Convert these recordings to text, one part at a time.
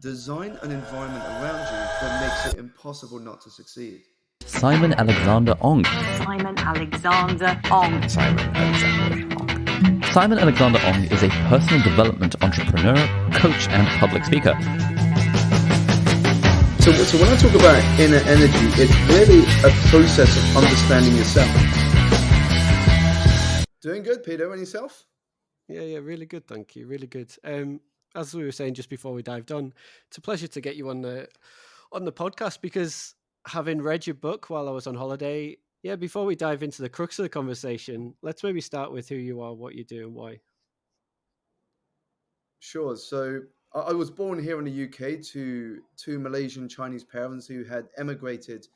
Design an environment around you that makes it impossible not to succeed. Simon Alexander Ong. Simon Alexander Ong. Simon Alexander Ong is a personal development entrepreneur, coach, and public speaker. So when I talk about inner energy, it's really a process of understanding yourself. Doing good, Peter, and yourself? Yeah, really good, thank you. Really good. As we were saying just before we dived on, it's a pleasure to get you on the podcast because having read your book while I was on holiday, before we dive into the crux of the conversation, let's maybe start with who you are, what you do, and why. Sure. So I was born here in the UK to two Malaysian Chinese parents who had emigrated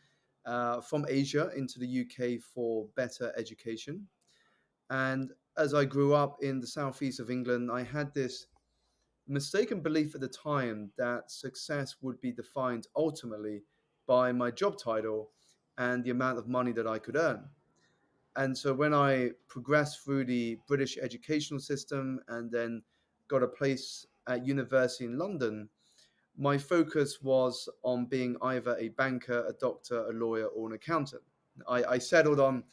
from Asia into the UK for better education. And as I grew up in the southeast of England, I had this mistaken belief at the time that success would be defined ultimately by my job title and the amount of money that I could earn. And so when I progressed through the British educational system and then got a place at university in London, my focus was on being either a banker, a doctor, a lawyer, or an accountant. I settled on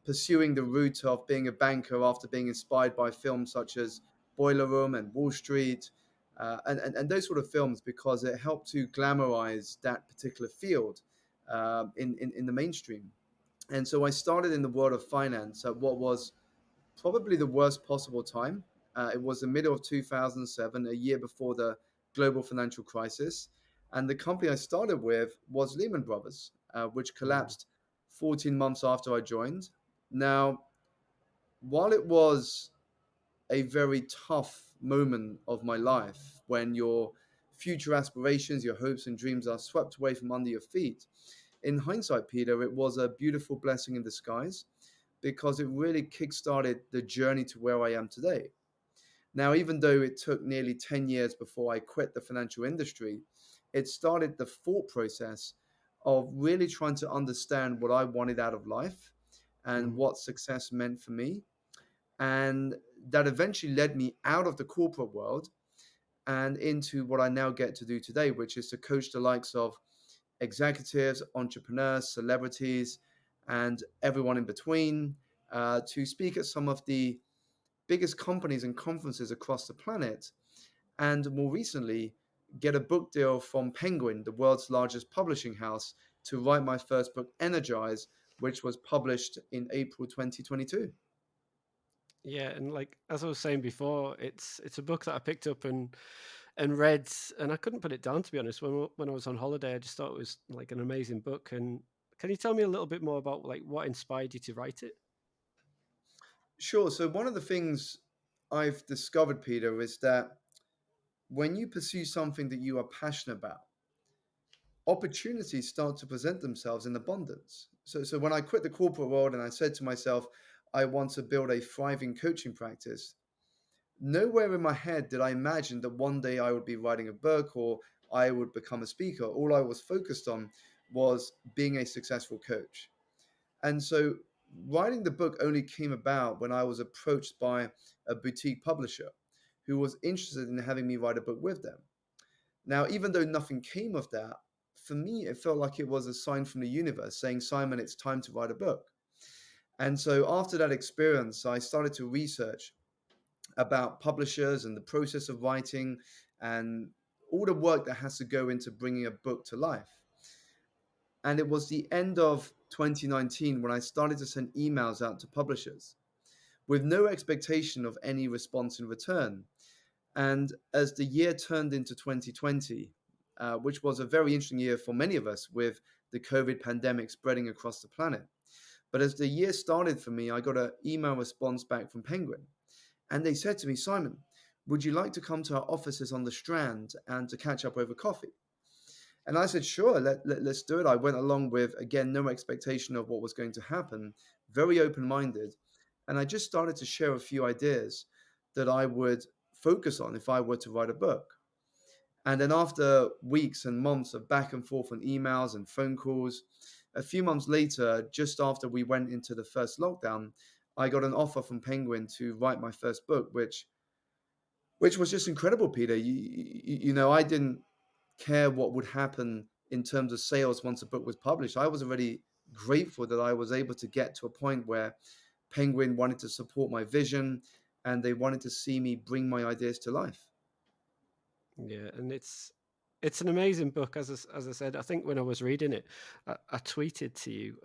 pursuing the route of being a banker after being inspired by films such as Boiler Room and Wall Street, and those sort of films, because it helped to glamorize that particular field in the mainstream. And so I started in the world of finance at what was probably the worst possible time. It was the middle of 2007, a year before the global financial crisis. And the company I started with was Lehman Brothers, which collapsed 14 months after I joined. Now, while it was a very tough moment of my life when your future aspirations, your hopes and dreams are swept away from under your feet, in hindsight, Peter, it was a beautiful blessing in disguise because it really kickstarted the journey to where I am today. Now, even though it took nearly 10 years before I quit the financial industry, it started the thought process of really trying to understand what I wanted out of life and what success meant for me. And that eventually led me out of the corporate world and into what I now get to do today, which is to coach the likes of executives, entrepreneurs, celebrities, and everyone in between to speak at some of the biggest companies and conferences across the planet. And more recently, get a book deal from Penguin, the world's largest publishing house, to write my first book, Energise, which was published in April 2022. Yeah, and like as I was saying before, it's a book that I picked up and read, and I couldn't put it down, to be honest. When I was on holiday, I just thought it was like an amazing book. And can you tell me a little bit more about like what inspired you to write it? Sure. So, one of the things I've discovered, Peter, is that when you pursue something that you are passionate about, opportunities start to present themselves in abundance. So when I quit the corporate world and I said to myself, I want to build a thriving coaching practice, nowhere in my head did I imagine that one day I would be writing a book or I would become a speaker. All I was focused on was being a successful coach. And so writing the book only came about when I was approached by a boutique publisher who was interested in having me write a book with them. Now, even though nothing came of that, for me, it felt like it was a sign from the universe saying, Simon, it's time to write a book. And so after that experience, I started to research about publishers and the process of writing and all the work that has to go into bringing a book to life. And it was the end of 2019 when I started to send emails out to publishers with no expectation of any response in return. And as the year turned into 2020, which was a very interesting year for many of us with the COVID pandemic spreading across the planet. But as the year started for me, I got an email response back from Penguin. And they said to me, Simon, would you like to come to our offices on the Strand and to catch up over coffee? And I said, sure, let's do it. I went along with, again, no expectation of what was going to happen, very open-minded. And I just started to share a few ideas that I would focus on if I were to write a book. And then after weeks and months of back and forth on emails and phone calls, a few months later, just after we went into the first lockdown, I got an offer from Penguin to write my first book, which was just incredible, Peter. You know, I didn't care what would happen in terms of sales once a book was published. I was already grateful that I was able to get to a point where Penguin wanted to support my vision and they wanted to see me bring my ideas to life. Yeah, and it's an amazing book. As I said, I think when I was reading it, I tweeted to you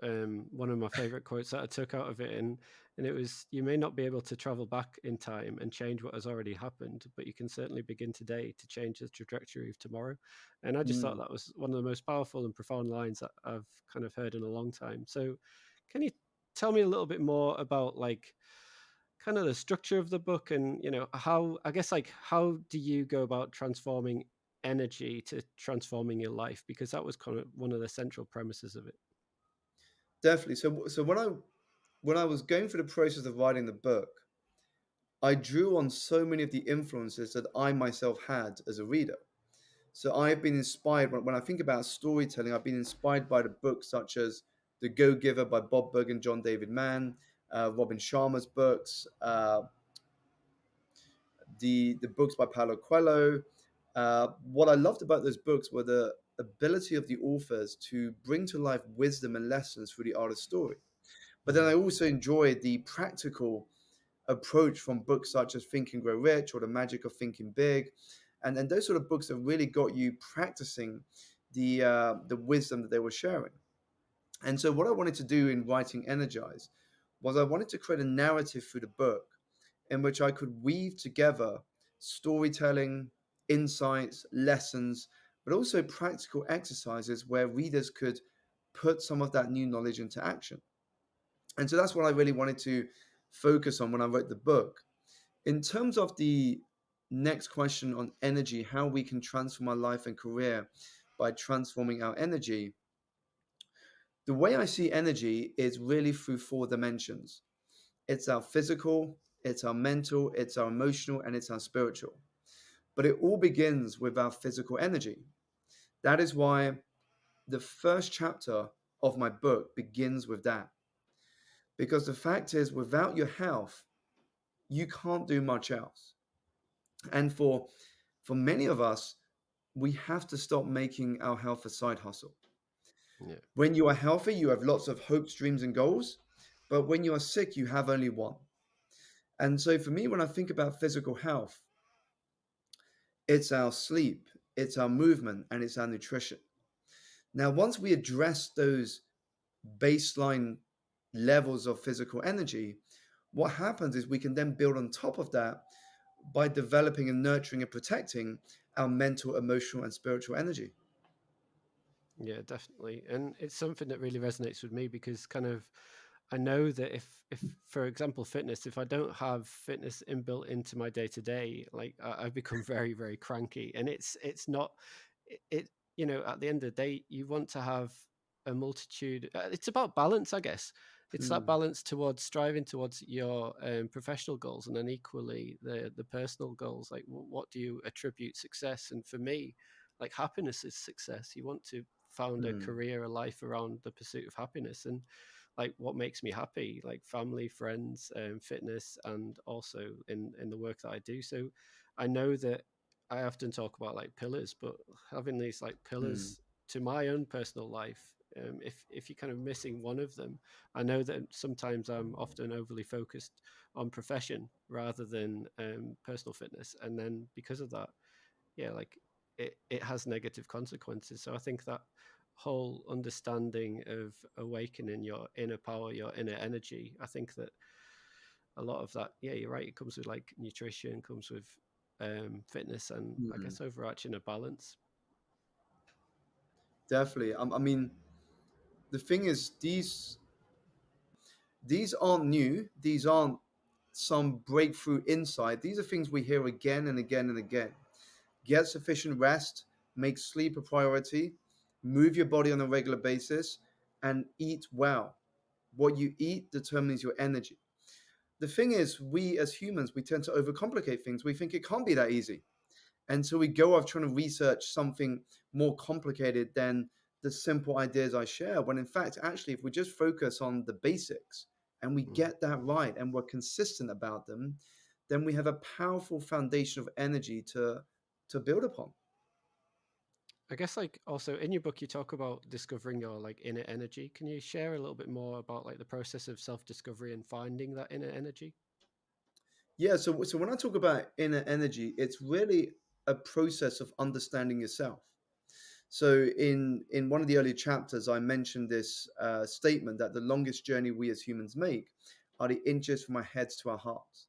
one of my favorite quotes that I took out of it, and it was, "You may not be able to travel back in time and change what has already happened, but you can certainly begin today to change the trajectory of tomorrow." And I just thought Mm. that was one of the most powerful and profound lines that I've kind of heard in a long time. So, can you tell me a little bit more about like kind of the structure of the book, and how, I guess, like, how do you go about transforming energy to transforming your life, because that was kind of one of the central premises of it. Definitely. So when I was going through the process of writing the book, I drew on so many of the influences that I myself had as a reader. So I've been inspired when I think about storytelling. I've been inspired by the books such as The Go Giver by Bob Berg and John David Mann, Robin Sharma's books, the books by Paulo Coelho. What I loved about those books were the ability of the authors to bring to life wisdom and lessons through the artist's story. But then I Mm. also enjoyed the practical approach from books such as Think and Grow Rich or The Magic of Thinking Big, and those sort of books have really got you practicing the wisdom that they were sharing. And so, what I wanted to do in writing Energize was I wanted to create a narrative through the book in which I could weave together storytelling, insights, lessons, but also practical exercises where readers could put some of that new knowledge into action. And so that's what I really wanted to focus on when I wrote the book. In terms of the next question on energy, how we can transform our life and career by transforming our energy, the way I see energy is really through four dimensions. It's our physical, it's our mental, it's our emotional, and it's our spiritual. But it all begins with our physical energy. That is why the first chapter of my book begins with that. Because the fact is, without your health, you can't do much else. And for many of us, we have to stop making our health a side hustle. Yeah. When you are healthy, you have lots of hopes, dreams, and goals. But when you are sick, you have only one. And so for me, when I think about physical health, it's our sleep, it's our movement, and it's our nutrition. Now, once we address those baseline levels of physical energy, what happens is we can then build on top of that by developing and nurturing and protecting our mental, emotional, and spiritual energy. Yeah, definitely. And it's something that really resonates with me, because kind of I know that if for example fitness, if I don't have fitness inbuilt into my day to day, like I've become very, very cranky. And it's not it, at the end of the day, you want to have a multitude. It's about balance, I guess. It's that Hmm. balance towards striving towards your professional goals, and then equally the personal goals. Like, what do you attribute success? And for me, like, happiness is success. You want to found a Hmm. career, a life around the pursuit of happiness, and like what makes me happy, like family, friends, fitness, and also in the work that I do. So I know that I often talk about like pillars, but having these like Hmm. pillars to my own personal life, if you're kind of missing one of them, I know that sometimes I'm often overly focused on profession rather than personal fitness, and then because of that, yeah, like it has negative consequences. So I think that whole understanding of awakening your inner power, your inner energy, I think that a lot of that, yeah, you're right, it comes with like nutrition, comes with fitness, and I Hmm. guess overarching a balance. Definitely. I mean, the thing is, these aren't new. These aren't some breakthrough insight. These are things we hear again and again and again. Get sufficient rest, make sleep a priority, move your body on a regular basis, and eat well. What you eat determines your energy. The thing is, we as humans, we tend to overcomplicate things. We think it can't be that easy. And so we go off trying to research something more complicated than the simple ideas I share. When in fact, actually, if we just focus on the basics and we Mm. get that right and we're consistent about them, then we have a powerful foundation of energy to build upon. I guess like also in your book you talk about discovering your like inner energy. Can you share a little bit more about like the process of self-discovery and finding that inner energy? Yeah, so when I talk about inner energy, it's really a process of understanding yourself. So in one of the earlier chapters, I mentioned this statement that the longest journey we as humans make are the inches from our heads to our hearts,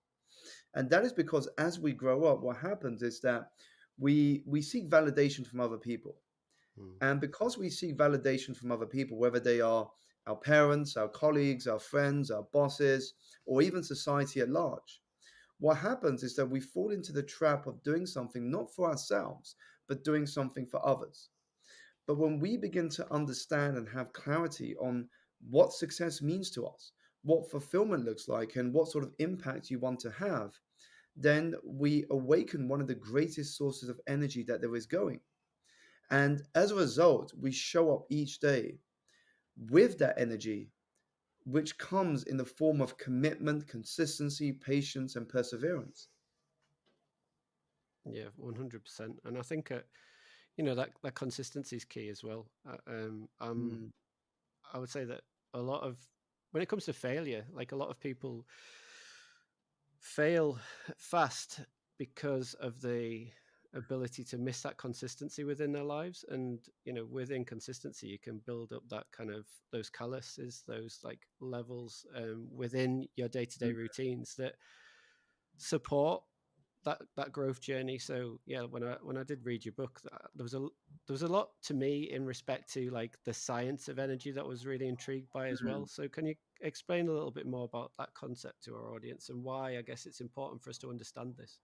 and that is because as we grow up, what happens is that we seek validation from other people, Mm. and because we seek validation from other people, whether they are our parents, our colleagues, our friends, our bosses, or even society at large, what happens is that we fall into the trap of doing something not for ourselves, but doing something for others. But when we begin to understand and have clarity on what success means to us, what fulfillment looks like, and what sort of impact you want to have, then we awaken one of the greatest sources of energy that there is going. And as a result, we show up each day with that energy, which comes in the form of commitment, consistency, patience, and perseverance. Yeah, 100%. And I think you know that consistency is key as well. Mm, I would say that a lot of when it comes to failure, like a lot of people fail fast because of the ability to miss that consistency within their lives. And you know, with inconsistency you can build up that kind of those calluses, those like levels within your day-to-day mm, routines that support that growth journey. So yeah, when I did read your book, there was a lot to me in respect to like the science of energy that I was really intrigued by as well. mm. So can you explain a little bit more about that concept to our audience and why I guess it's important for us to understand this?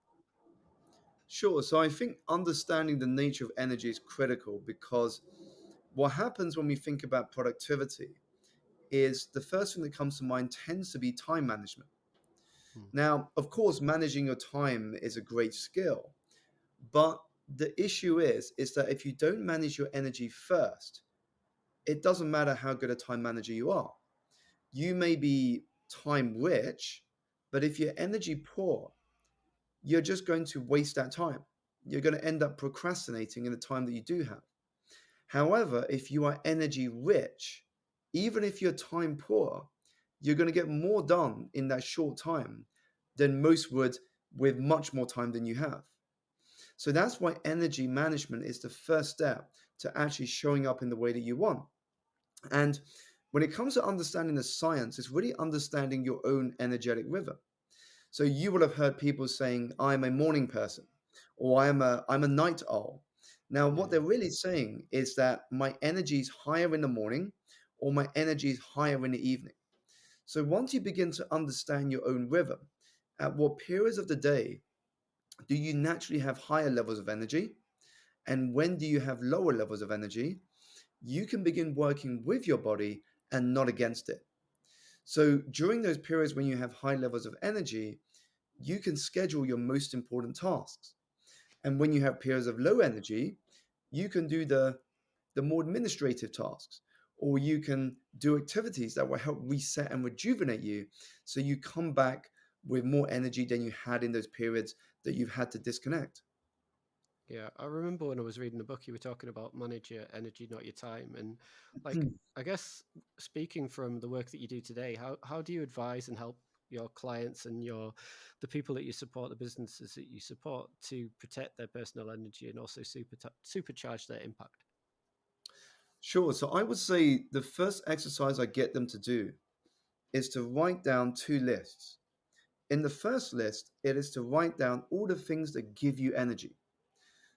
Sure. So I think understanding the nature of energy is critical because what happens when we think about productivity is the first thing that comes to mind tends to be time management. Hmm. Now, of course, managing your time is a great skill, but the issue is that if you don't manage your energy first, it doesn't matter how good a time manager you are. You may be time rich, but if you're energy poor, you're just going to waste that time. You're going to end up procrastinating in the time that you do have. However, if you are energy rich, even if you're time poor, you're going to get more done in that short time than most would with much more time than you have. So that's why energy management is the first step to actually showing up in the way that you want. And when it comes to understanding the science, it's really understanding your own energetic rhythm. So you will have heard people saying, I'm a morning person, or I'm a night owl. Now, what they're Yeah. really saying is that my energy is higher in the morning or my energy is higher in the evening. So once you begin to understand your own rhythm, at what periods of the day do you naturally have higher levels of energy? And when do you have lower levels of energy? You can begin working with your body and not against it. So during those periods when you have high levels of energy, you can schedule your most important tasks. And when you have periods of low energy, you can do the more administrative tasks, or you can do activities that will help reset and rejuvenate you so you come back with more energy than you had in those periods that you've had to disconnect. Yeah, I remember when I was reading the book, you were talking about manage your energy, not your time. And like, I guess speaking from the work that you do today, how do you advise and help your clients and the people that you support, the businesses that you support, to protect their personal energy and also supercharge their impact? Sure. So I would say the first exercise I get them to do is to write down two lists. In the first list, it is to write down all the things that give you energy.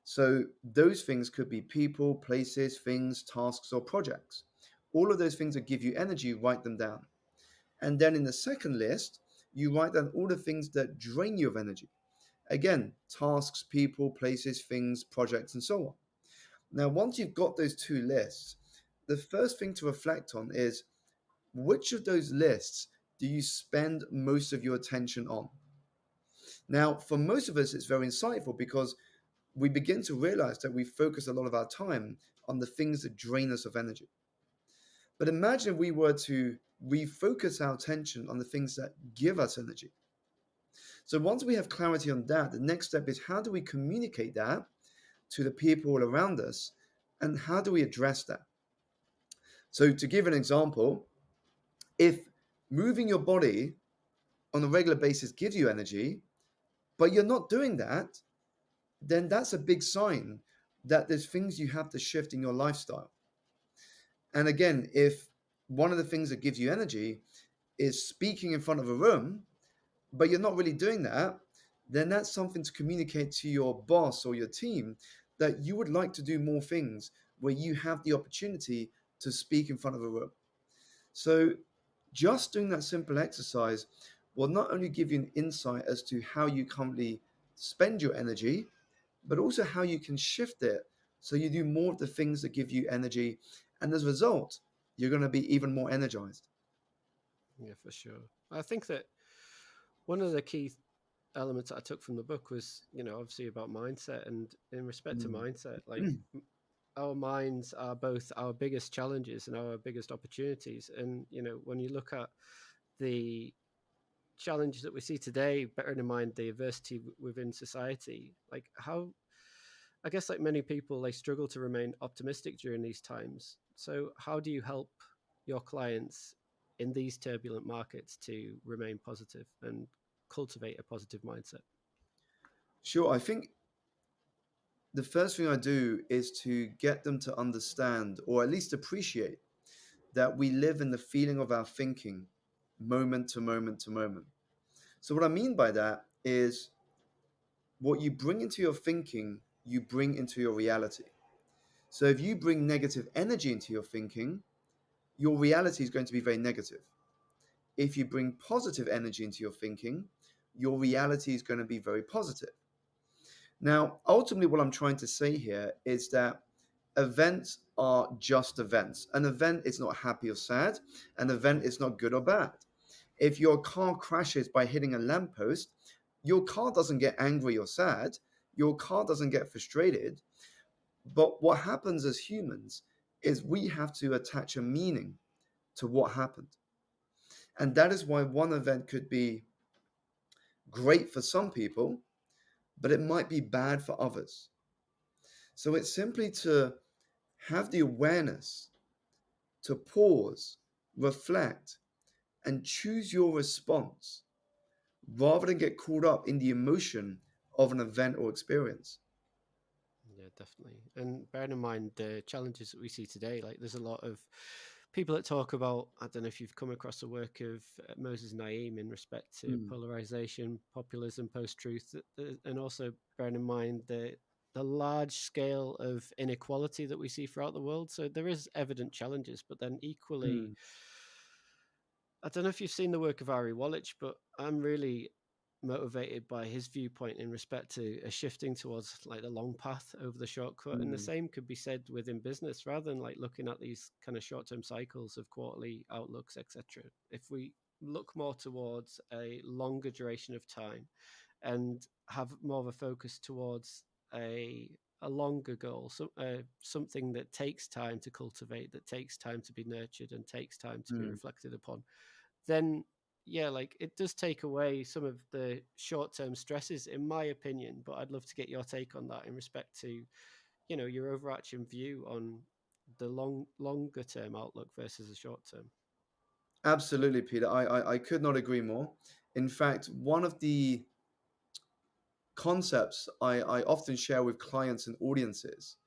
So those things could be people, places, things, tasks, or projects. All of those things that give you energy, write them down. And then in the second list, you write down all the things that drain you of energy. Again, tasks, people, places, things, projects, and so on. Now, once you've got those two lists, the first thing to reflect on is which of those lists do you spend most of your attention on? Now, for most of us, it's very insightful because we begin to realize that we focus a lot of our time on the things that drain us of energy. But imagine if we were to refocus our attention on the things that give us energy. So once we have clarity on that, the next step is how do we communicate that to the people around us And how do we address that? So, to give an example, if moving your body on a regular basis gives you energy, but you're not doing that, then that's a big sign that there's things you have to shift in your lifestyle. And again, if one of the things that gives you energy is speaking in front of a room, but you're not really doing that, then that's something to communicate to your boss or your team that you would like to do more things where you have the opportunity to speak in front of a room. So just doing that simple exercise will not only give you an insight as to how you currently spend your energy, but also how you can shift it so you do more of the things that give you energy. And as a result, you're going to be even more energized. Yeah, for sure. I think that one of the key elements that I took from the book was, obviously about mindset. And in respect to Mm. mindset, like our minds are both our biggest challenges and our biggest opportunities. And, when you look at the challenges that we see today, bearing in mind the adversity within society, like how, I guess, like many people, they struggle to remain optimistic during these times. So, how do you help your clients in these turbulent markets to remain positive and cultivate a positive mindset? Sure. I think the first thing I do is to get them to understand or at least appreciate that we live in the feeling of our thinking moment to moment to moment. So, what I mean by that is what you bring into your thinking, you bring into your reality. So, if you bring negative energy into your thinking, your reality is going to be very negative. If you bring positive energy into your thinking, your reality is going to be very positive. Now, ultimately, what I'm trying to say here is that events are just events. An event is not happy or sad. An event is not good or bad. If your car crashes by hitting a lamppost, your car doesn't get angry or sad. Your car doesn't get frustrated. But what happens as humans is we have to attach a meaning to what happened. And that is why one event could be great for some people, but it might be bad for others. So it's simply to have the awareness to pause, reflect, and choose your response rather than get caught up in the emotion of an event or experience. Yeah, definitely. And bearing in mind the challenges that we see today, like there's a lot of people that talk about, I don't know if you've come across the work of Moses Naim in respect to Mm, polarization, populism, post-truth, and also bearing in mind the large scale of inequality that we see throughout the world. So there is evident challenges, but then equally, mm, I don't know if you've seen the work of Ari Wallach, but I'm really motivated by his viewpoint in respect to a shifting towards like the long path over the shortcut. And the mm. same could be said within business, rather than like looking at these kind of short-term cycles of quarterly outlooks, etc. If we look more towards a longer duration of time and have more of a focus towards a longer goal, something that takes time to cultivate, that takes time to be nurtured, and takes time to be Mm. reflected upon, then yeah, like it does take away some of the short-term stresses, in my opinion. But I'd love to get your take on that in respect to, your overarching view on the longer term outlook versus the short term. Absolutely, Peter. I could not agree more. In fact, one of the concepts I often share with clients and audiences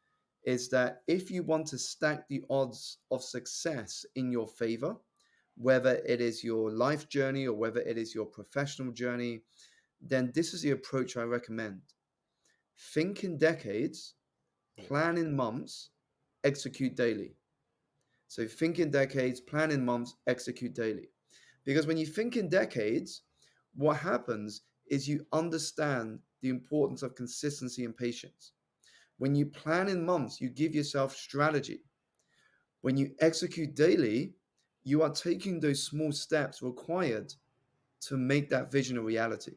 is that if you want to stack the odds of success in your favor, whether it is your life journey or whether it is your professional journey, then this is the approach I recommend. Think in decades, Yeah, plan in months, execute daily. So think in decades, plan in months, execute daily. Because when you think in decades, what happens is you understand the importance of consistency and patience. When you plan in months, you give yourself strategy. When you execute daily, you are taking those small steps required to make that vision a reality.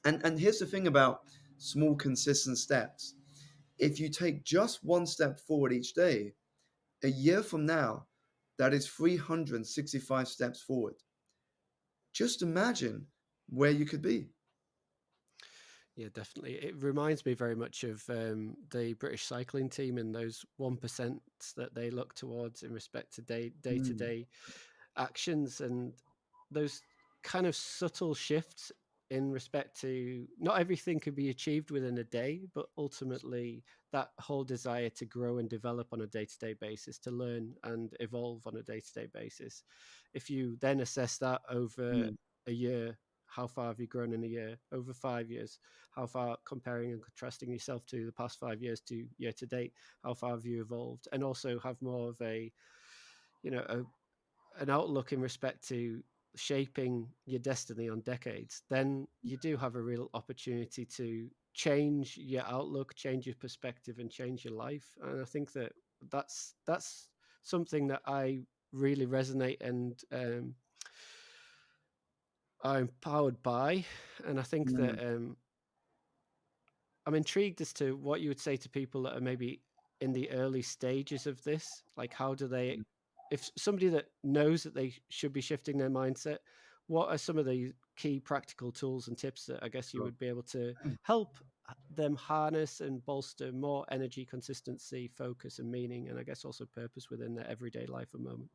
And here's the thing about small, consistent steps. If you take just one step forward each day, a year from now, that is 365 steps forward. Just imagine where you could be. Yeah, definitely. It reminds me very much of the British cycling team and those 1% that they look towards in respect to day to Mm, day actions, and those kind of subtle shifts in respect to not everything can be achieved within a day, but ultimately that whole desire to grow and develop on a day-to-day basis, to learn and evolve on a day-to-day basis. If you then assess that over mm. a year, how far have you grown in a year? Over 5 years, how far, comparing and contrasting yourself to the past 5 years to year to date, how far have you evolved? And also have more of a, you know, an outlook in respect to shaping your destiny on decades, then you do have a real opportunity to change your outlook, change your perspective, and change your life. And I think that that's something that I really resonate and are empowered by. And I think that Mm, I'm intrigued as to what you would say to people that are maybe in the early stages of this. Like, how do they, mm, if somebody that knows that they should be shifting their mindset, what are some of the key practical tools and tips that I guess you sure. would be able to help them harness and bolster more energy, consistency, focus, and meaning, and I guess also purpose within their everyday life and moment?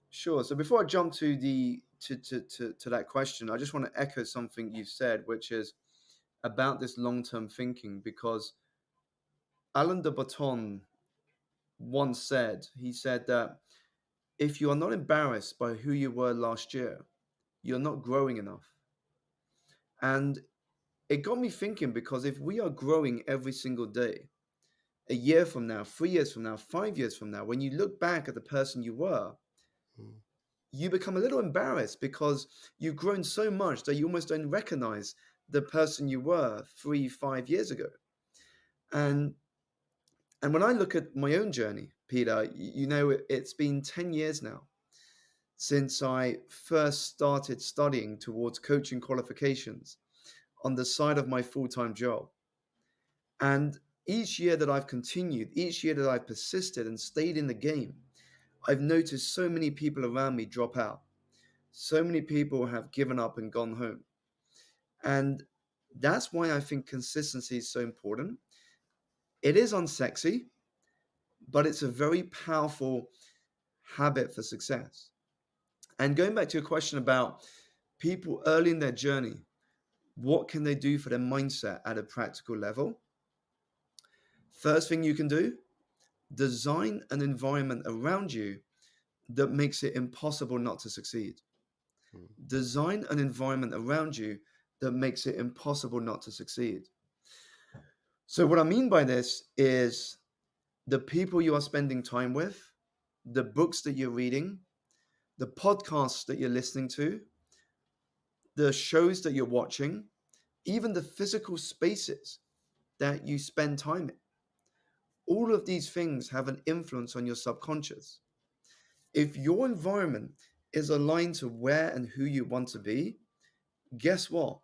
Sure. So before I jump to the to that question, I just want to echo something you've said, which is about this long-term thinking, because Alain de Botton once said, he said that if you are not embarrassed by who you were last year, you're not growing enough. And it got me thinking, because if we are growing every single day, a year from now, 3 years from now, 5 years from now, when you look back at the person you were, Mm. you become a little embarrassed because you've grown so much that you almost don't recognize the person you were 3, 5 years ago. And and when I look at my own journey, Peter, it's been 10 years now since I first started studying towards coaching qualifications on the side of my full-time job. And each year that I've continued, each year that I've persisted and stayed in the game, I've noticed so many people around me drop out. So many people have given up and gone home. And that's why I think consistency is so important. It is unsexy, but it's a very powerful habit for success. And going back to your question about people early in their journey, what can they do for their mindset at a practical level? First thing you can do, design an environment around you that makes it impossible not to succeed. Mm. Design an environment around you that makes it impossible not to succeed. So, what I mean by this is the people you are spending time with, the books that you're reading, the podcasts that you're listening to, the shows that you're watching, even the physical spaces that you spend time in. All of these things have an influence on your subconscious. If your environment is aligned to where and who you want to be, guess what?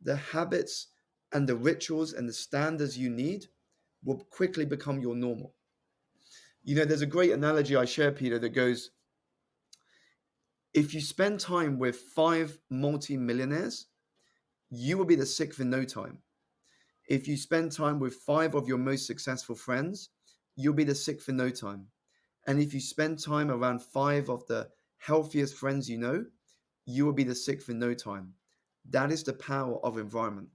The habits and the rituals and the standards you need will quickly become your normal. There's a great analogy I share, Peter, that goes, if you spend time with 5 multi-millionaires, you will be the sixth in no time. If you spend time with 5 of your most successful friends, you'll be the sixth in no time. And if you spend time around 5 of the healthiest friends you know, you will be the sixth in no time. That is the power of environment.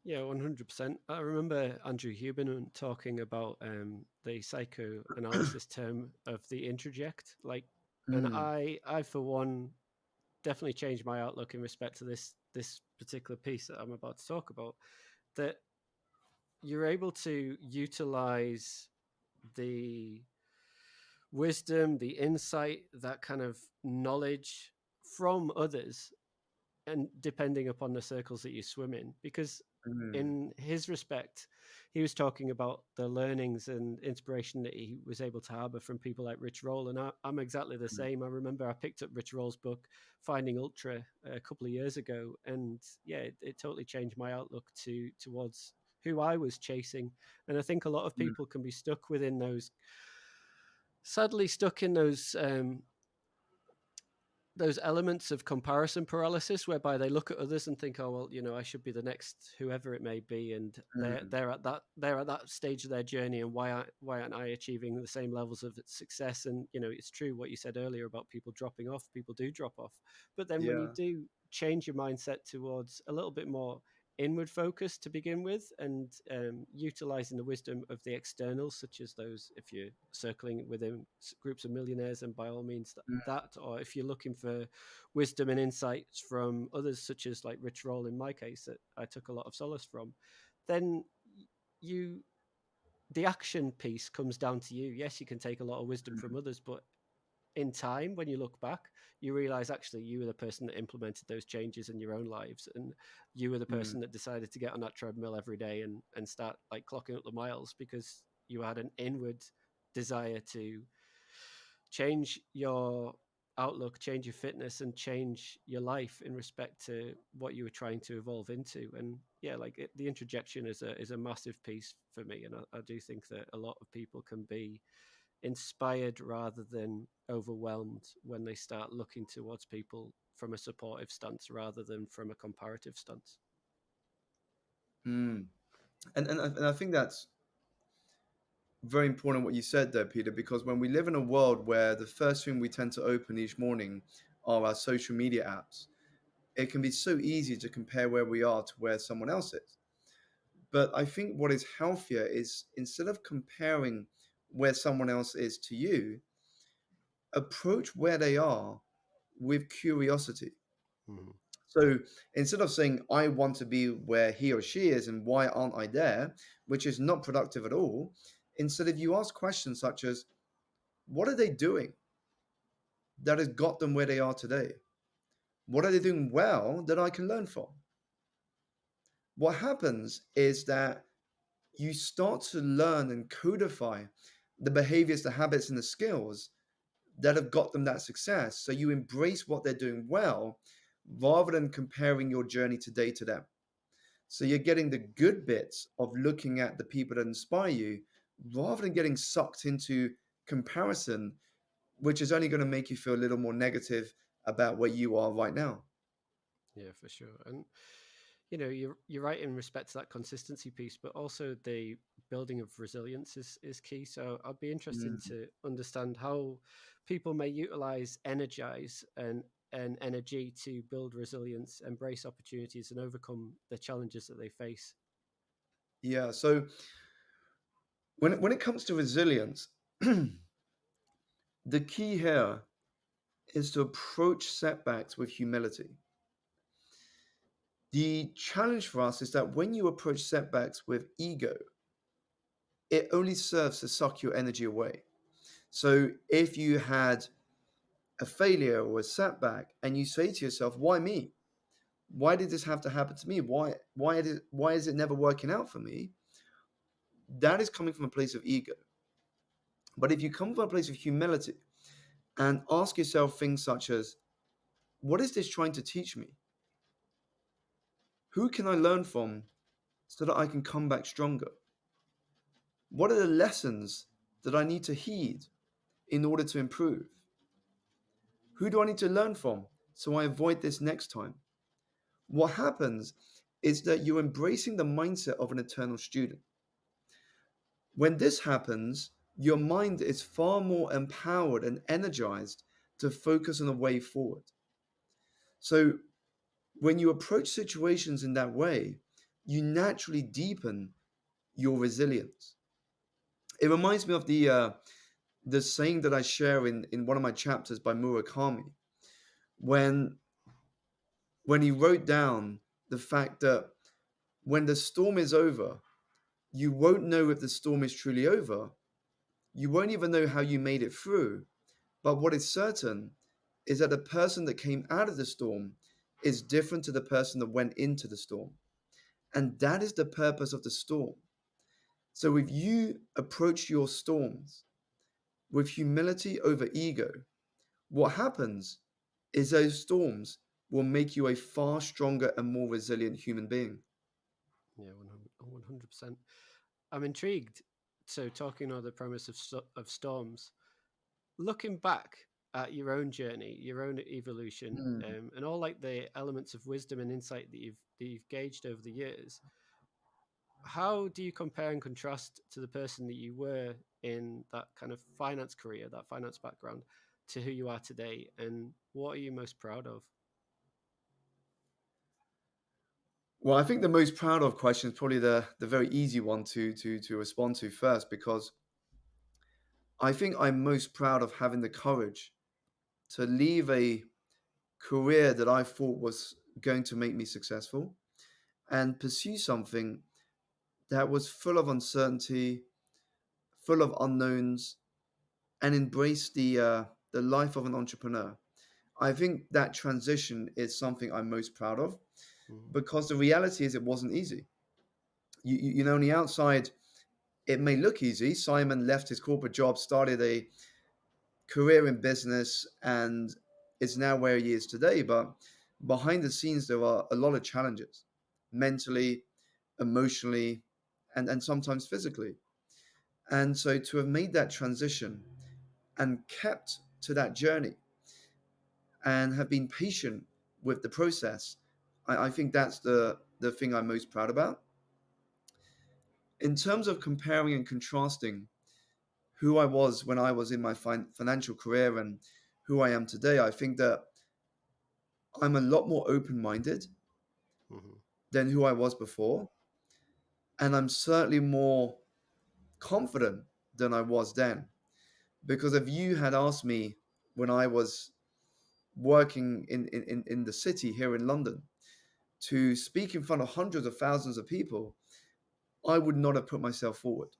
Yeah, 100%. I remember Andrew Huberman talking about the psychoanalysis term of the introject. Like, and Mm, I for one, definitely changed my outlook in respect to this particular piece that I'm about to talk about. That you're able to utilize the wisdom, the insight, that kind of knowledge from others, and depending upon the circles that you swim in, because mm, in his respect, he was talking about the learnings and inspiration that he was able to harbor from people like Rich Roll, and I'm exactly the mm, same. I remember I picked up Rich Roll's book Finding Ultra a couple of years ago, and yeah, it totally changed my outlook towards who I was chasing. And I think a lot of mm, people can be stuck within those, sadly stuck in those those elements of comparison paralysis, whereby they look at others and think, "Oh well, I should be the next whoever it may be," and Mm, they're at that stage of their journey, and why aren't I achieving the same levels of success? And it's true what you said earlier about people dropping off. People do drop off, but then when you yeah. do change your mindset towards a little bit more inward focus to begin with, and utilizing the wisdom of the externals, such as those, if you're circling within groups of millionaires, and by all means Mm, that, or if you're looking for wisdom and insights from others, such as like Rich Roll in my case, that I took a lot of solace from, then you the action piece comes down to you. Yes, you can take a lot of wisdom from mm, others, but in time, when you look back, you realize actually you were the person that implemented those changes in your own lives, and you were the mm, person that decided to get on that treadmill every day and start like clocking up the miles, because you had an inward desire to change your outlook, change your fitness, and change your life in respect to what you were trying to evolve into. And yeah, like the interjection is a massive piece for me, and I do think that a lot of people can be inspired rather than overwhelmed when they start looking towards people from a supportive stance rather than from a comparative stance. mm. And I think that's very important what you said there, Peter, because when we live in a world where the first thing we tend to open each morning are our social media apps, it can be so easy to compare where we are to where someone else is. But I think what is healthier is, instead of comparing where someone else is to you, approach where they are with curiosity. Mhm. So instead of saying, I want to be where he or she is and why aren't I there, which is not productive at all, instead of you ask questions such as, what are they doing that has got them where they are today? What are they doing well that I can learn from? What happens is that you start to learn and codify the behaviors, the habits, and the skills that have got them that success. So you embrace what they're doing well rather than comparing your journey today to them. So you're getting the good bits of looking at the people that inspire you rather than getting sucked into comparison, which is only going to make you feel a little more negative about where you are right now. Yeah, for sure. And you're right in respect to that consistency piece, but also the building of resilience is key. So I'd be interested Mm. to understand how people may utilize energize and energy to build resilience, embrace opportunities, and overcome the challenges that they face. Yeah. So when it comes to resilience, the key here is to approach setbacks with humility. The challenge for us is that when you approach setbacks with ego, it only serves to suck your energy away. So if you had a failure or a setback and you say to yourself, why me? Why did this have to happen to me? Why is it never working out for me? That is coming from a place of ego. But if you come from a place of humility and ask yourself things such as, what is this trying to teach me? Who can I learn from so that I can come back stronger? What are the lessons that I need to heed in order to improve? Who do I need to learn from so I avoid this next time? What happens is that you're embracing the mindset of an eternal student. When this happens, your mind is far more empowered and energized to focus on a way forward. So, when you approach situations in that way, you naturally deepen your resilience. It reminds me of the saying that I share in one of my chapters by Murakami, when when he wrote down the fact that when the storm is over, you won't know if the storm is truly over. You won't even know how you made it through. But what is certain is that the person that came out of the storm is different to the person that went into the storm. And that is the purpose of the storm. So if you approach your storms with humility over ego, what happens is those storms will make you a far stronger and more resilient human being. Yeah, 100%. I'm intrigued. So talking on the premise of storms, looking back at your own journey, your own evolution, Mm. and all like the elements of wisdom and insight that you've gauged over the years, how do you compare and contrast to the person that you were in that kind of finance career, that finance background, to who you are today, and what are you most proud of? Well, I think the most proud of question is probably the very easy one to respond to first, because I think I'm most proud of having the courage to leave a career that I thought was going to make me successful and pursue something that was full of uncertainty, full of unknowns, and embrace the life of an entrepreneur. I think that transition is something I'm most proud of, Mhm. because the reality is it wasn't easy. You know, on the outside, it may look easy. Simon left his corporate job, started a career in business, and is now where he is today. But behind the scenes, there are a lot of challenges, mentally, emotionally, and sometimes physically. And so to have made that transition and kept to that journey and have been patient with the process, I think that's the thing I'm most proud about. In terms of comparing and contrasting who I was when I was in my financial career and who I am today, I think that I'm a lot more open minded Mhm. than who I was before. And I'm certainly more confident than I was then. Because if you had asked me when I was working in the city here in London to speak in front of hundreds of thousands of people, I would not have put myself forward.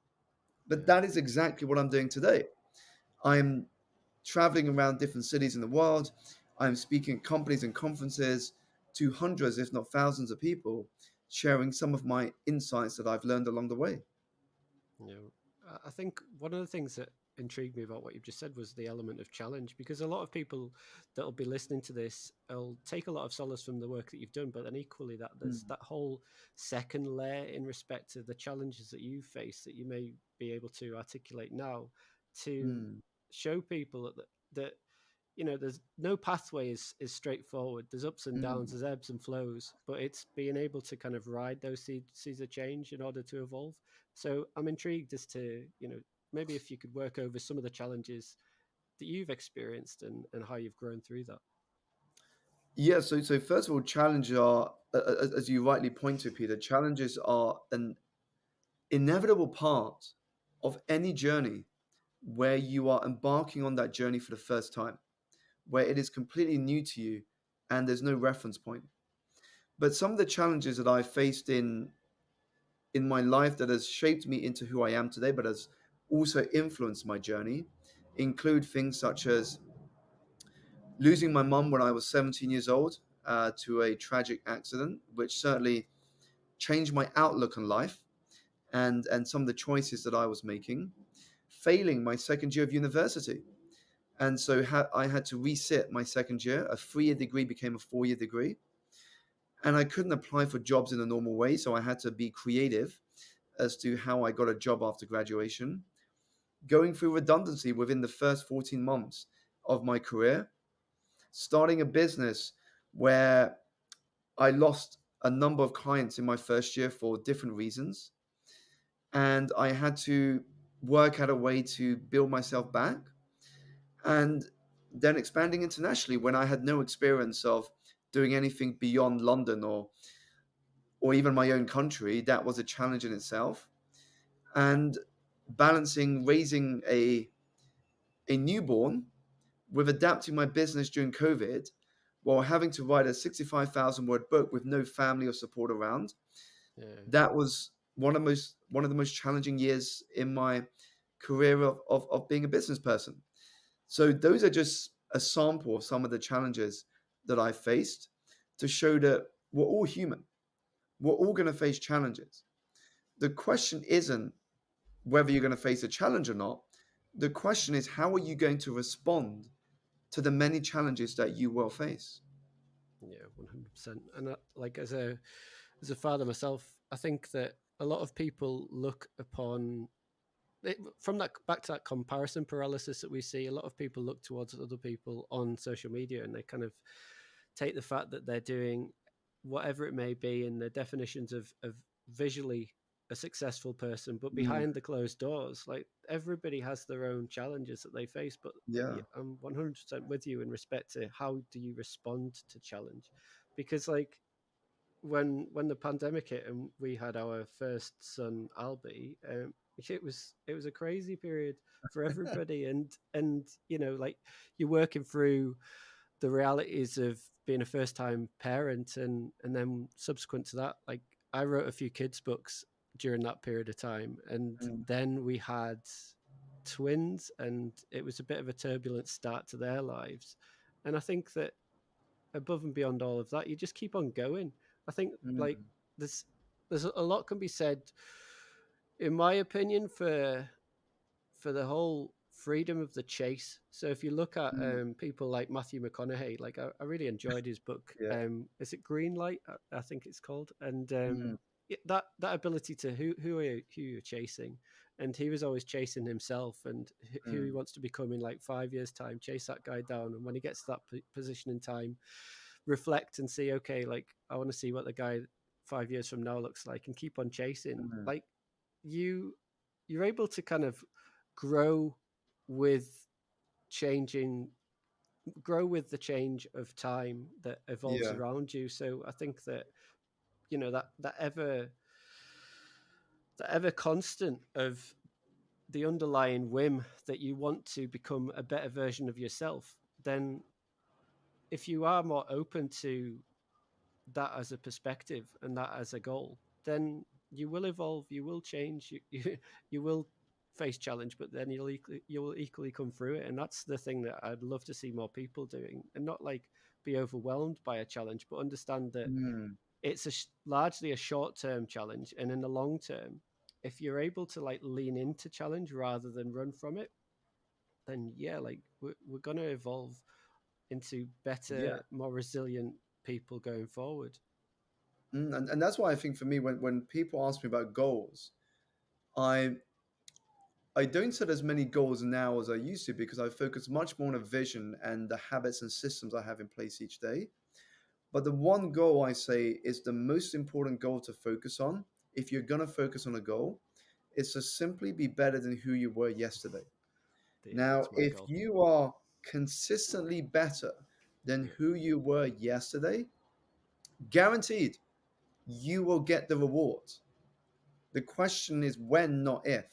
But Yeah. that is exactly what I'm doing today. I'm traveling around different cities in the world. I'm speaking at companies and conferences to hundreds, if not thousands of people, sharing some of my insights that I've learned along the way. You know, I think one of the things that intrigued me about what you've just said was the element of challenge, because a lot of people that'll be listening to this will take a lot of solace from the work that you've done, but then equally that there's Mm, that whole second layer in respect to the challenges that you face that you may be able to articulate now to mm, show people that there's no pathway is straightforward. There's ups and downs, mm. there's ebbs and flows, but it's being able to kind of ride those seeds of change in order to evolve. So I'm intrigued as to, maybe if you could work over some of the challenges that you've experienced and how you've grown through that. Yeah, so first of all, challenges are, as you rightly point to, Peter, challenges are an inevitable part of any journey where you are embarking on that journey for the first time, where it is completely new to you and there's no reference point. But some of the challenges that I faced in my life that has shaped me into who I am today, but has also influenced my journey, include things such as losing my mum when I was 17 years old to a tragic accident, which certainly changed my outlook on life and some of the choices that I was making. Failing my second year of university, and so I had to resit my second year. A 3-year degree became a 4-year degree, and I couldn't apply for jobs in a normal way, so I had to be creative as to how I got a job after graduation. Going through redundancy within the first 14 months of my career, starting a business where I lost a number of clients in my first year for different reasons. And I had to work out a way to build myself back. And then expanding internationally when I had no experience of doing anything beyond London or even my own country. That was a challenge in itself. And balancing raising a newborn with adapting my business during COVID while having to write a 65,000 word book with no family or support around. Yeah. That was one of the most challenging years in my career of being a business person. So those are just a sample of some of the challenges that I faced to show that we're all human. We're all going to face challenges. The question isn't whether you're going to face a challenge or not. The question is, how are you going to respond to the many challenges that you will face? Yeah, 100%. And like as a father myself, I think that a lot of people look upon from that back to that comparison paralysis that we see, a lot of people look towards other people on social media, and they kind of take the fact that they're doing whatever it may be in the definitions of visually a successful person, but Mm, behind the closed doors, like everybody has their own challenges that they face. But yeah. yeah, I'm 100% with you in respect to how do you respond to challenge, because like when the pandemic hit and we had our first son Albie, it was a crazy period for everybody, and like you're working through the realities of being a first time parent, and then subsequent to that, like I wrote a few kids books during that period of time, and Mm, then we had twins, and it was a bit of a turbulent start to their lives. And I think that above and beyond all of that, you just keep on going. I think like mm, there's there's a lot can be said, in my opinion, for the whole freedom of the chase. So if you look at mm, people like Matthew McConaughey, like I really enjoyed his book. yeah. Is it Green Light? I think it's called. And Mm, that ability to who you're chasing, and he was always chasing himself and who he mm, wants to become in like 5 years' time. Chase that guy down, and when he gets to that position in time, reflect and see, okay, like I want to see what the guy 5 years from now looks like, and keep on chasing. mm, Like you you're able to kind of grow with changing grow with the change of time that evolves yeah. around you. So I think that that ever constant of the underlying whim that you want to become a better version of yourself, then if you are more open to that as a perspective and that as a goal, then you will evolve, you will change, you will face challenge, but then you'll equally come through it. And that's the thing that I'd love to see more people doing, and not like be overwhelmed by a challenge, but understand that Mm, it's largely a short-term challenge, and in the long term, if you're able to like lean into challenge rather than run from it, then yeah, like we're going to evolve into yeah. better, more resilient people going forward. And that's why I think for me, when people ask me about goals, I I don't set as many goals now as I used to because I focus much more on a vision and the habits and systems I have in place each day. But the one goal I say is the most important goal to focus on, if you're going to focus on a goal, is to simply be better than who you were yesterday. Yeah, Now, that's my if goal. you are consistently better than Yeah, who you were yesterday, guaranteed you will get the rewards. The question is when, not if.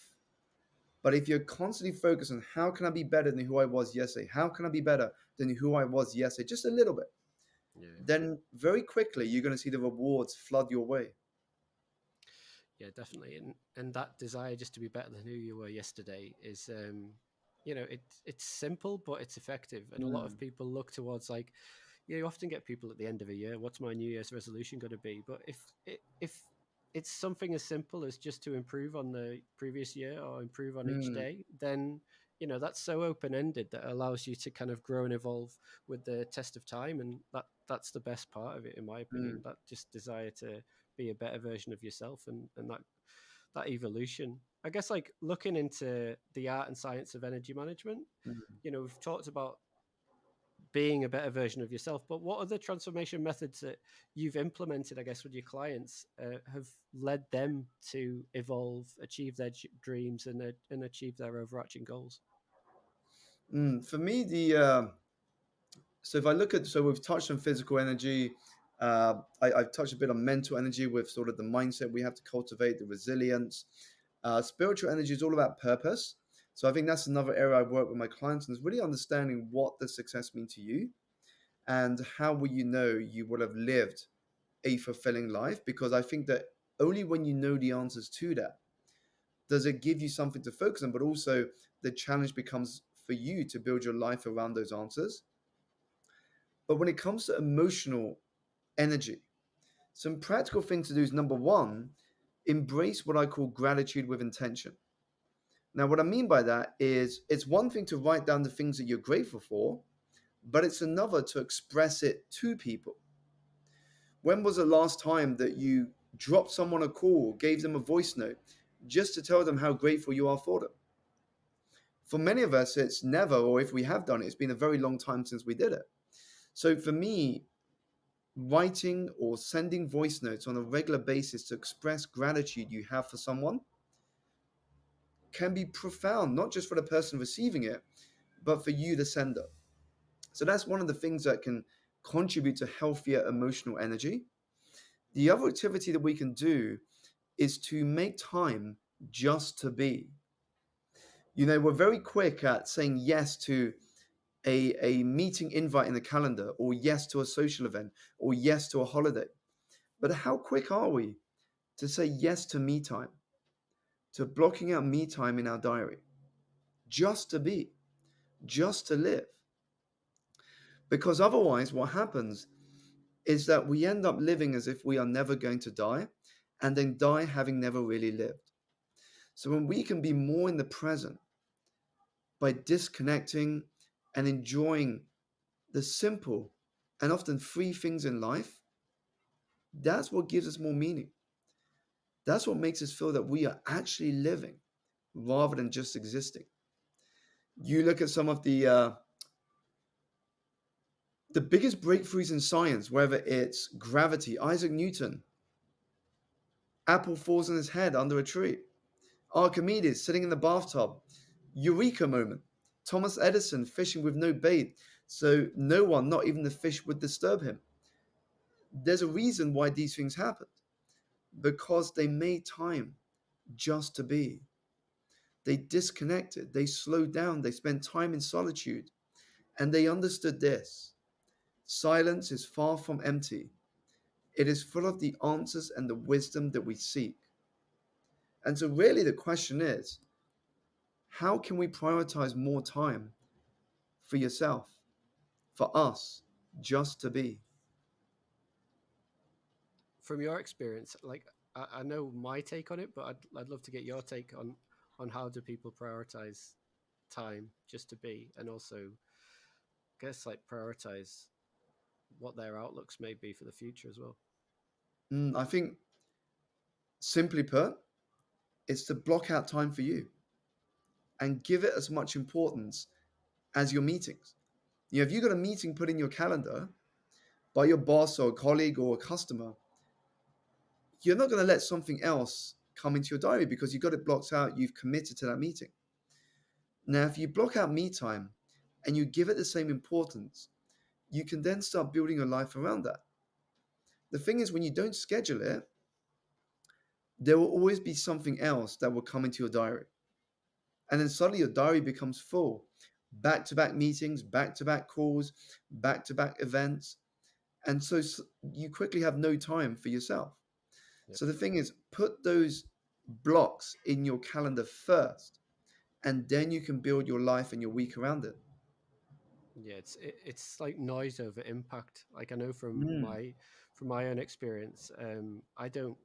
But if you're constantly focused on how can I be better than who I was yesterday, how can I be better than who I was yesterday, just a little bit, yeah, then very quickly you're going to see the rewards flood your way. yeah, definitely. And that desire just to be better than who you were yesterday is, it's simple but it's effective. And a lot of Mm, people look towards like, you often get people at the end of a year, what's my New Year's resolution going to be? But if it's something as simple as just to improve on the previous year or improve on each mm, day, then that's so open ended that allows you to kind of grow and evolve with the test of time, and that's the best part of it, in my opinion. mm, That just desire to be a better version of yourself, and that evolution. I guess like looking into the art and science of energy management, mm. we've talked about being a better version of yourself. But what other transformation methods that you've implemented, I guess, with your clients have led them to evolve, achieve their dreams, and achieve their overarching goals? For me, so if I look at, so we've touched on physical energy. I've touched a bit on mental energy with sort of the mindset we have to cultivate, the resilience. Spiritual energy is all about purpose. So I think that's another area I work with my clients, and is really understanding what does success mean to you, and how will you know you will have lived a fulfilling life? Because I think that only when you know the answers to that does it give you something to focus on, but also the challenge becomes for you to build your life around those answers. But when it comes to emotional energy, some practical things to do is number one, embrace what I call gratitude with intention. Now, what I mean by that is it's one thing to write down the things that you're grateful for, but it's another to express it to people. When was the last time that you dropped someone a call, gave them a voice note, just to tell them how grateful you are for them. For many of us, it's never, or if we have done it, it's been a very long time since we did it. So for me, writing or sending voice notes on a regular basis to express gratitude you have for someone can be profound, not just for the person receiving it, but for you, the sender. So that's one of the things that can contribute to healthier emotional energy. The other activity that we can do is to make time just to be. We're very quick at saying yes to a meeting invite in the calendar, or yes to a social event, or yes to a holiday. But how quick are we to say yes to me time, to blocking out me time in our diary, just to be, just to live? Because otherwise, what happens is that we end up living as if we are never going to die, and then die having never really lived. So when we can be more in the present by disconnecting and enjoying the simple and often free things in life, that's what gives us more meaning. That's what makes us feel that we are actually living rather than just existing. You look at some of the biggest breakthroughs in science, whether it's gravity, Isaac Newton, apple falls on his head under a tree, Archimedes sitting in the bathtub, eureka moment, Thomas Edison fishing with no bait, so no one, not even the fish, would disturb him. There's a reason why these things happened, because they made time just to be. They disconnected, they slowed down, they spent time in solitude, and they understood this: silence is far from empty. It is full of the answers and the wisdom that we seek. And so, really, the question is, how can we prioritize more time for yourself, for us, just to be? From your experience, like I know my take on it, but I'd love to get your take on how do people prioritize time just to be, and also I guess like prioritize what their outlooks may be for the future as well. I think, simply put, it's to block out time for you and give it as much importance as your meetings. If you've got a meeting put in your calendar by your boss or a colleague or a customer, you're not going to let something else come into your diary because you've got it blocked out, you've committed to that meeting. Now, if you block out me time and you give it the same importance, you can then start building your life around that. The thing is, when you don't schedule it, there will always be something else that will come into your diary. And then suddenly your diary becomes full. Back to back meetings, back to back calls, back to back events. And so you quickly have no time for yourself. Yep. So the thing is, put those blocks in your calendar first, and then you can build your life and your week around it. Yeah, it's like noise over impact. Like I know Mm, from my own experience, I don't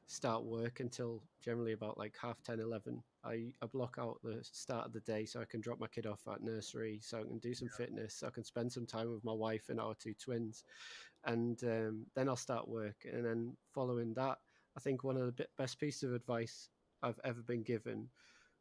start work until generally about like half 10, 11. I block out the start of the day so I can drop my kid off at nursery, so I can do some fitness, so I can spend some time with my wife and our two twins, and then I'll start work. And then following that, I think one of the best pieces of advice I've ever been given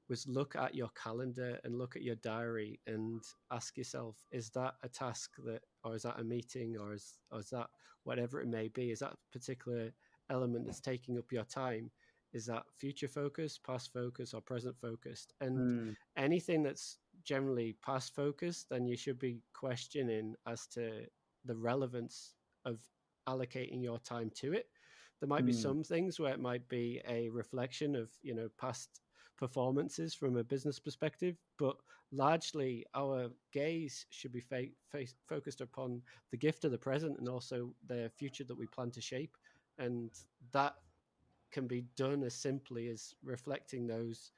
was look at your calendar and look at your diary and ask yourself, is that a task that, or is that a meeting, or is that whatever it may be, is that a particular element that's taking up your time? Is that future focused, past focused, or present focused? And mm, anything that's generally past focused, then you should be questioning as to the relevance of allocating your time to it. There might be mm, some things where it might be a reflection of, past performances from a business perspective, but largely our gaze should be focused upon the gift of the present and also the future that we plan to shape. And that can be done as simply as reflecting those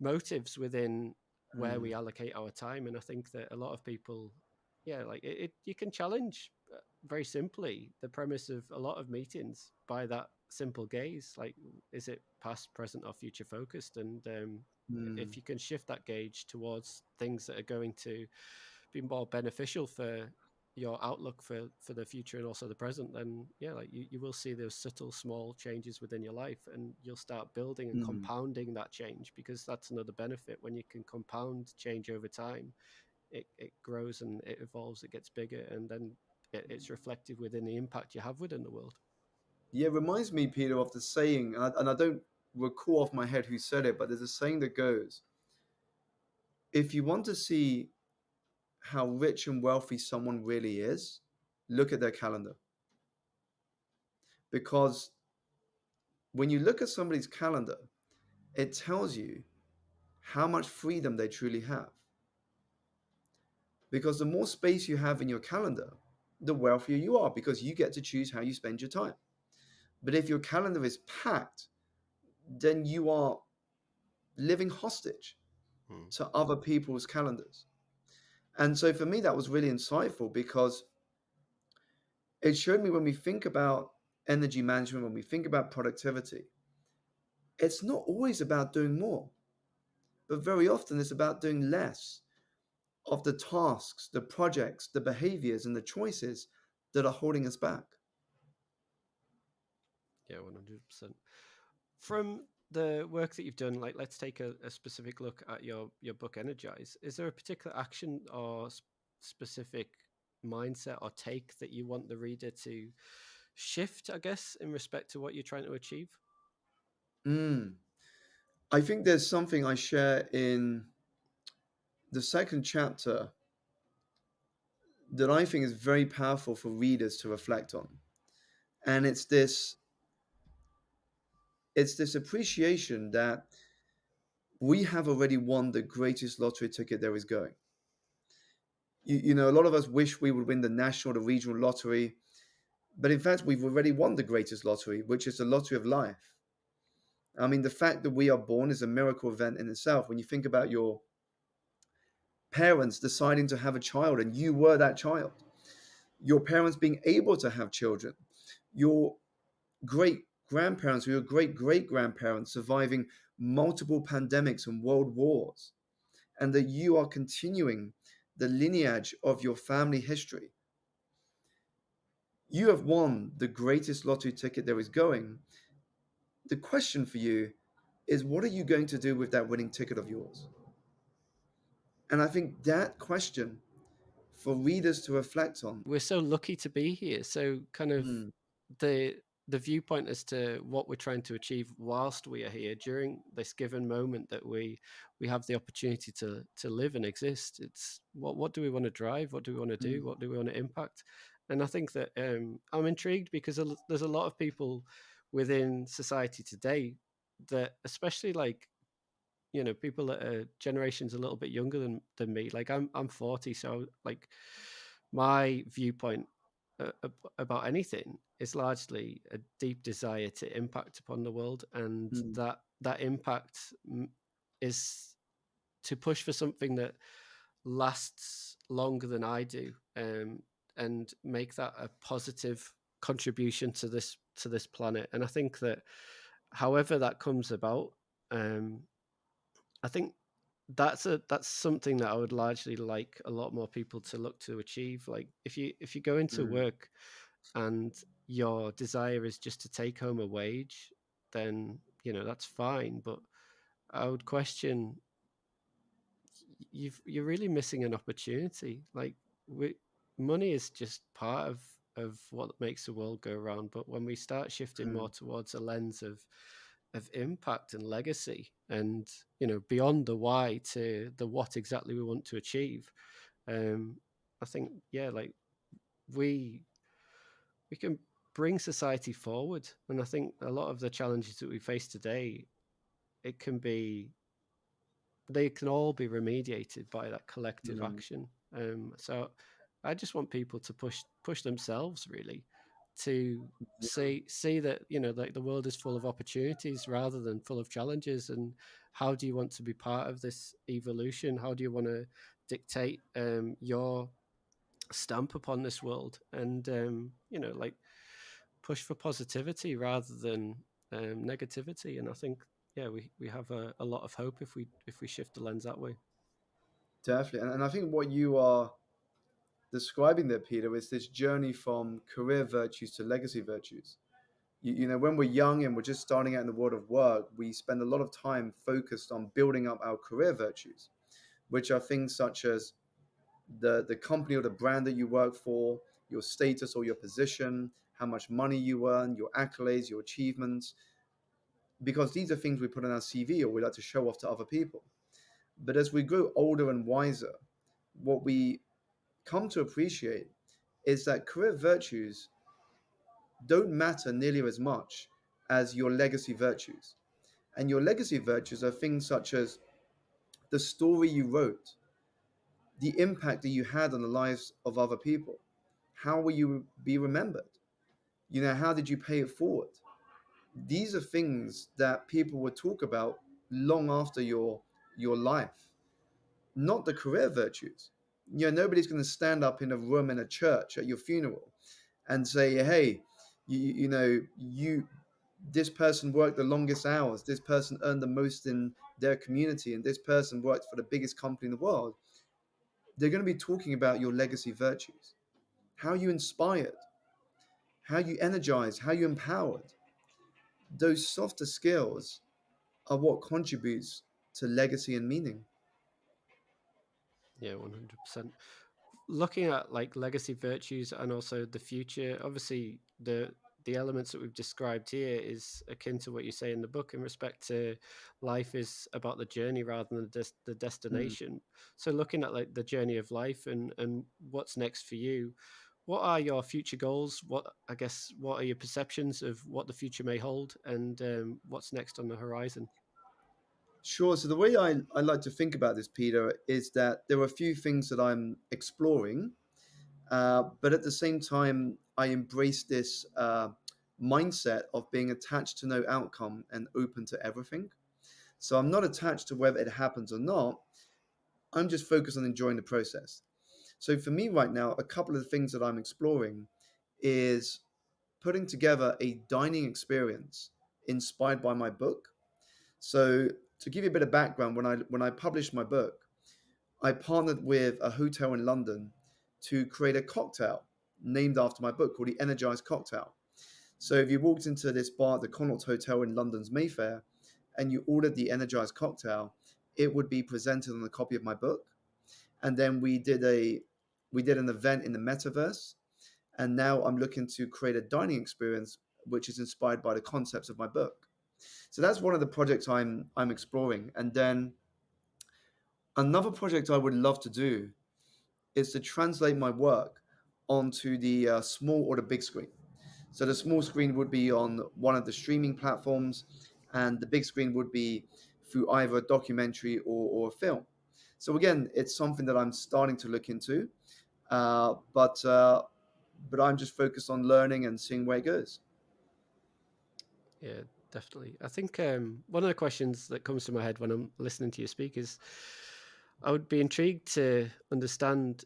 motives within where mm, we allocate our time. And I think that a lot of people, yeah, like you can challenge very simply the premise of a lot of meetings by that simple gaze. Like, is it past, present, or future focused? And mm, if you can shift that gauge towards things that are going to be more beneficial for your outlook for the future and also the present, then yeah, like you will see those subtle small changes within your life, and you'll start building and Mm. compounding that change, because that's another benefit. When you can compound change over time, it grows and it evolves, it gets bigger, and then it's reflected within the impact you have within the world. Yeah, it reminds me, Peter, of the saying, and I don't recall off my head who said it, but there's a saying that goes, if you want to see how rich and wealthy someone really is, look at their calendar. Because when you look at somebody's calendar, it tells you how much freedom they truly have. Because the more space you have in your calendar, the wealthier you are, because you get to choose how you spend your time. But if your calendar is packed, then you are living hostage Mm. to other people's calendars. And so for me, that was really insightful, because it showed me, when we think about energy management, when we think about productivity, it's not always about doing more, but very often it's about doing less of the tasks, the projects, the behaviors, and the choices that are holding us back. Yeah, 100%. From the work that you've done, like let's take a specific look at your book Energize. Is there a particular action or specific mindset or take that you want the reader to shift, I guess, in respect to what you're trying to achieve? Mm. I think there's something I share in the second chapter that I think is very powerful for readers to reflect on. And it's this appreciation that we have already won the greatest lottery ticket there is going. A lot of us wish we would win the national, the regional lottery, but in fact, we've already won the greatest lottery, which is the lottery of life. I mean, the fact that we are born is a miracle event in itself. When you think about your parents deciding to have a child and you were that child, your parents being able to have children, your great grandparents or your great great grandparents surviving multiple pandemics and world wars, and that you are continuing the lineage of your family history. You have won the greatest lottery ticket there is going. The question for you is, what are you going to do with that winning ticket of yours? And I think that question for readers to reflect on. We're so lucky to be here. So kind of Mm, the the viewpoint as to what we're trying to achieve whilst we are here during this given moment that we have the opportunity to live and exist. It's what do we want to drive? What do we want to mm, do? What do we want to impact? And I think that I'm intrigued because there's a lot of people within society today that, especially like, people that are generations a little bit younger than me. Like I'm 40, so like my viewpoint about anything is largely a deep desire to impact upon the world, and mm, that impact is to push for something that lasts longer than I do, and make that a positive contribution to this planet. And I think that however that comes about, um, I think that's something that I would largely like a lot more people to look to achieve. Like if you go into mm, work and your desire is just to take home a wage, then that's fine. But I would question, you're really missing an opportunity. Like we, money is just part of what makes the world go around. But when we start shifting more mm, towards a lens of impact and legacy, and beyond the why to the what exactly we want to achieve, um I think, yeah, like we we can bring society forward. And I think a lot of the challenges that we face today, it can be they can all be remediated by that collective mm. action. So I just want people to push themselves, really, to Yeah, see that like the world is full of opportunities rather than full of challenges. And how do you want to be part of this evolution? How do you want to dictate your stamp upon this world? And like push for positivity rather than negativity. And I think, yeah, we have a lot of hope if we shift the lens that way. definitely. And I think what you are describing there, Peter, is this journey from career virtues to legacy virtues. You know, when we're young and we're just starting out in the world of work, we spend a lot of time focused on building up our career virtues, which are things such as the company or the brand that you work for, your status or your position, how much money you earn, your accolades, your achievements, because these are things we put on our CV or we like to show off to other people. But as we grow older and wiser, what we come to appreciate is that career virtues don't matter nearly as much as your legacy virtues. And your legacy virtues are things such as the story you wrote, the impact that you had on the lives of other people. How will you be remembered? You know, how did you pay it forward? These are things that people would talk about long after your life, not the career virtues. You know, nobody's going to stand up in a room in a church at your funeral and say, "Hey, you know, you this person worked the longest hours. This person earned the most in their community, and this person worked for the biggest company in the world." They're going to be talking about your legacy virtues, how you inspired, how you energized, how you empowered. Those softer skills are what contributes to legacy and meaning. Yeah, 100%. Looking at like legacy virtues and also the future, obviously the elements that we've described here is akin to what you say in the book in respect to life is about the journey rather than the Mm. destination. So looking at like the journey of life and what's next for you, what are your future goals? What are your perceptions of what the future may hold, and what's next on the horizon? Sure. So the way I like to think about this, Peter, is that there are a few things that I'm exploring, but at the same time, I embrace this mindset of being attached to no outcome and open to everything. So I'm not attached to whether it happens or not. I'm just focused on enjoying the process. So for me right now, a couple of the things that I'm exploring is putting together a dining experience inspired by my book. So to give you a bit of background, when I published my book, I partnered with a hotel in London to create a cocktail named after my book called the Energize cocktail. So if you walked into this bar at the Connaught Hotel in London's Mayfair and you ordered the Energize cocktail, it would be presented on a copy of my book. And then we did an event in the metaverse, and now I'm looking to create a dining experience which is inspired by the concepts of my book. So that's one of the projects I'm exploring. And then another project I would love to do is to translate my work onto the small or the big screen. So the small screen would be on one of the streaming platforms, and the big screen would be through either a documentary or a film. So again, it's something that I'm starting to look into, uh, but uh, but I'm just focused on learning and seeing where it goes. Yeah, definitely. I think one of the questions that comes to my head when I'm listening to you speak is I would be intrigued to understand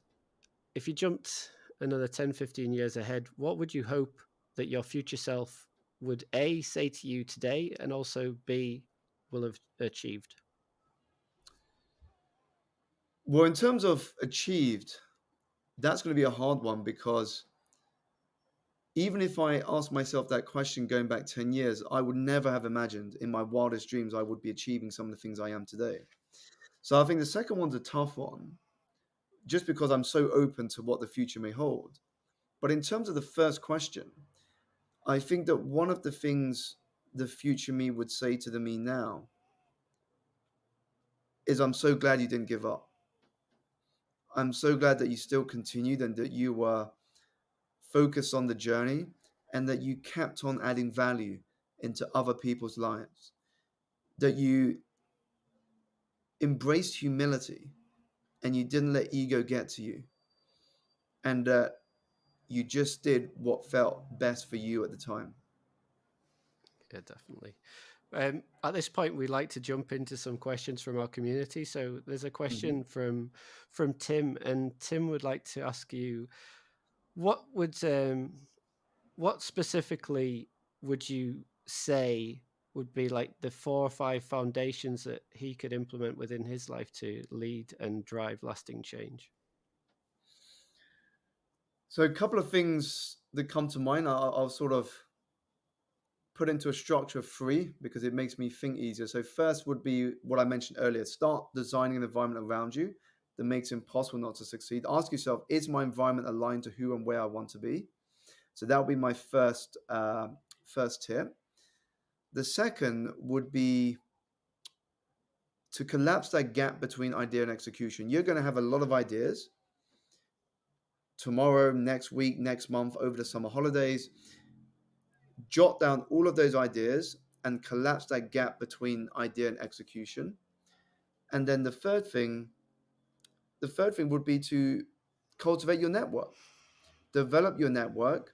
if you jumped another 10, 15 years ahead, what would you hope that your future self would A, say to you today, and also B, will have achieved? Well, in terms of achieved, that's going to be a hard one because even if I asked myself that question going back 10 years, I would never have imagined in my wildest dreams I would be achieving some of the things I am today. So I think the second one's a tough one, just because I'm so open to what the future may hold. But in terms of the first question, I think that one of the things the future me would say to the me now is, I'm so glad you didn't give up. I'm so glad that you still continued and that you were focused on the journey and that you kept on adding value into other people's lives, that you embraced humility and you didn't let ego get to you, and that you just did what felt best for you at the time. Yeah, definitely. At this point, we like to jump into some questions from our community. So there's a Mhm. question from Tim, and Tim would like to ask you, what would what specifically would you say would be like the 4 or 5 foundations that he could implement within his life to lead and drive lasting change? So a couple of things that come to mind, I'll sort of put into a structure of three because it makes me think easier. So first would be what I mentioned earlier. Start designing an environment around you that makes it impossible not to succeed. Ask yourself, is my environment aligned to who and where I want to be? So that would be my first tip. The second would be to collapse that gap between idea and execution. You're going to have a lot of ideas tomorrow, next week, next month, over the summer holidays. Jot down all of those ideas and collapse that gap between idea and execution. And then the third thing would be to cultivate your network, develop your network,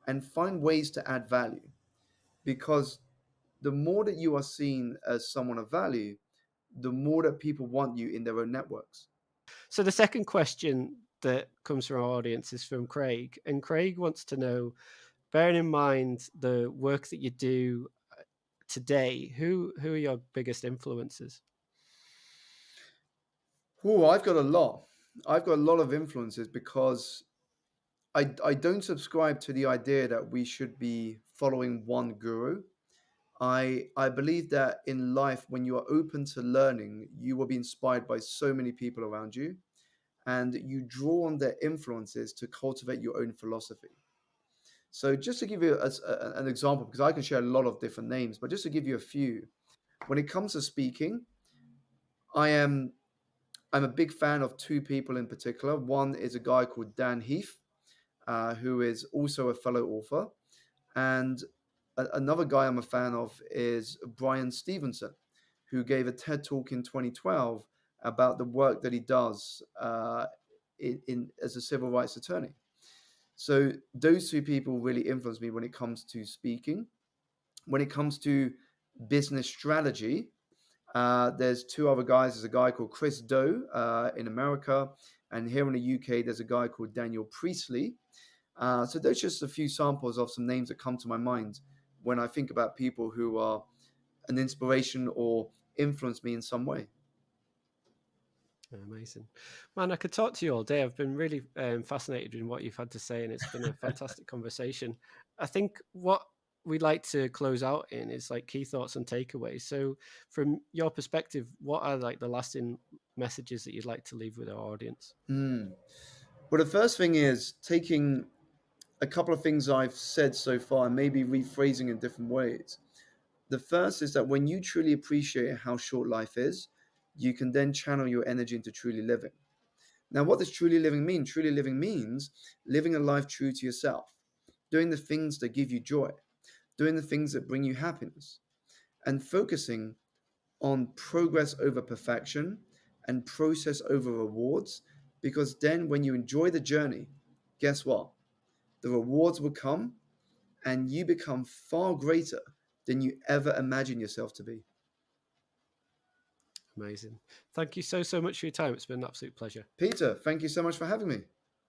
and find ways to add value. Because the more that you are seen as someone of value, the more that people want you in their own networks. So the second question that comes from our audience is from Craig, and Craig wants to know, bearing in mind the work that you do today, who are your biggest influences? Oh, I've got a lot. I've got a lot of influences because I don't subscribe to the idea that we should be following one guru. I believe that in life, when you are open to learning, you will be inspired by so many people around you, and you draw on their influences to cultivate your own philosophy. So, just to give you an example, because I can share a lot of different names, but just to give you a few, when it comes to speaking, I am I'm a big fan of two people in particular. One is a guy called Dan Heath, who is also a fellow author, and another guy I'm a fan of is Brian Stevenson, who gave a TED talk in 2012 about the work that he does as a civil rights attorney. So those two people really influence me when it comes to speaking. When it comes to business strategy, there's two other guys. There's a guy called Chris Doe in America, and here in the UK, there's a guy called Daniel Priestley. So those are just a few samples of some names that come to my mind when I think about people who are an inspiration or influence me in some way. Amazing, man! I could talk to you all day. I've been really fascinated in what you've had to say, and it's been a fantastic conversation. I think what we like to close out in is like key thoughts and takeaways. So, from your perspective, what are like the lasting messages that you'd like to leave with our audience? Hmm. Well, the first thing is taking a couple of things I've said so far and maybe rephrasing in different ways. The first is that when you truly appreciate how short life is, you can then channel your energy into truly living. Now, what does truly living mean? Truly living means living a life true to yourself, doing the things that give you joy, doing the things that bring you happiness, and focusing on progress over perfection and process over rewards. Because then, when you enjoy the journey, guess what? The rewards will come and you become far greater than you ever imagined yourself to be. Amazing. Thank you so much for your time. It's been an absolute pleasure. Peter, thank you so much for having me.